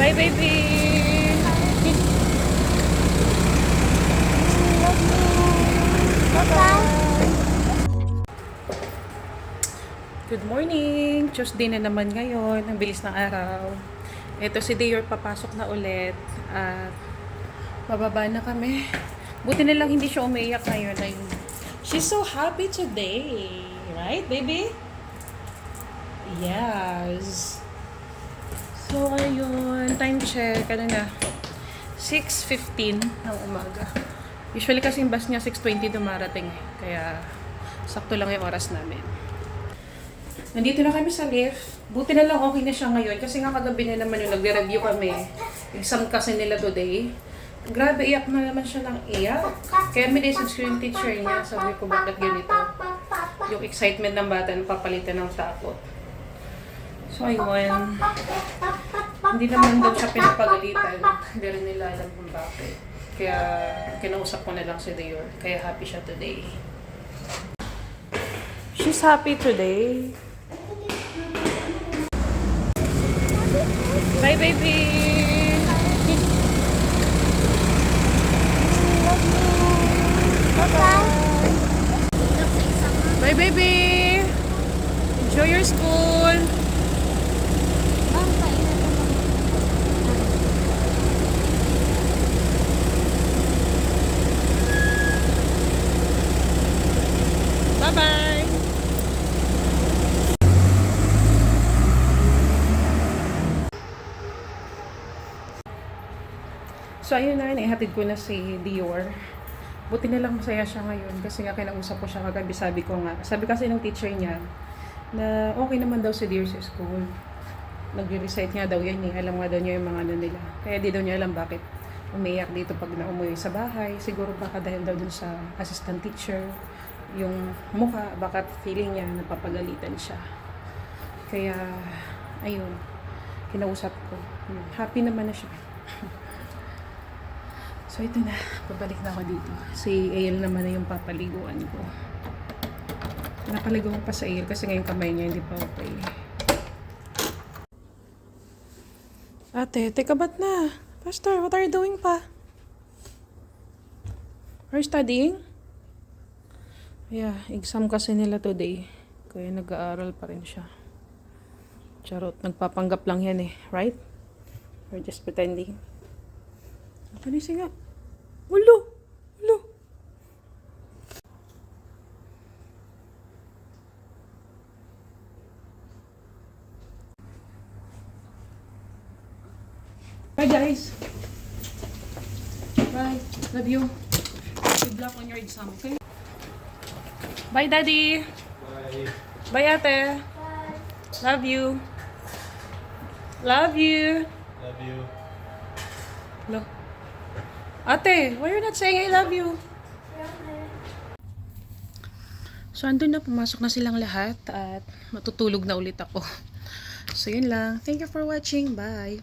Bye, baby! Good morning! Tuesday na naman ngayon. Ang bilis ng araw. Ito si Dior papasok na ulit. At bababa na kami. Buti na lang hindi siya umiiyak ngayon. She's so happy today. Right, baby? Yes. So, ayun. Time check. Ano na? 6:15 ng umaga. Usually kasi yung bus niya 6:20 dumarating. Kaya, sakto lang yung oras namin. Nandito na kami sa lift. Buti na lang okay na siya ngayon. Kasi nga kagabi na naman yung nagre-review kami. Exam kasi nila today. Grabe, iyak na naman siya ng iyak. Kaya minessage ko yung teacher niya. Sabi ko, bakit ganito? Yung excitement ng bata, napapalitan ng takot. So, ayun. Hindi naman daw siya pinapagalitan. Hindi rin nila alam kung bakit. Kaya, kinausap ko na lang si Dior. Kaya happy siya today. She's happy today. Bye, baby! Bye, baby! Enjoy your school! Bye-bye! So, ayun na, naihatid ko na si Dior. Buti na lang masaya siya ngayon kasi nga kinausap ko siya kagabi. Sabi kasi ng teacher niya na okay naman daw si Dior sa school. Nag-recite nga daw yan eh. Alam nga daw niya yung mga ano nila. Kaya di daw niya alam bakit umiyak dito pag umuwi sa bahay. Siguro baka dahil daw dun sa assistant teacher. Yung mukha, baka feeling niya napapagalitan siya. Kaya, ayun, kinausap ko. Happy naman na siya. So, ito na. Pabalik na ako dito. Si AL naman na yung papaliguan ko. Napaligo ko pa sa AL kasi ngayon kamay niya hindi pa okay. Ate, teka ba't na? Pastor, what are you doing pa? Are you studying? Yeah, exam kasi nila today. Kaya nag-aaral pa rin siya. Charot, nagpapanggap lang yan eh. Right? We're just pretending. Panising nga. Ulo! Ulo! Bye guys! Bye! Love you! Good luck on your exam, okay? Bye daddy! Bye. Bye ate! Bye. Love you! Love you! Love you. Look. Ate, why you're not saying I love you? So, andun na, pumasok na silang lahat at matutulog na ulit ako. So, yun lang. Thank you for watching. Bye!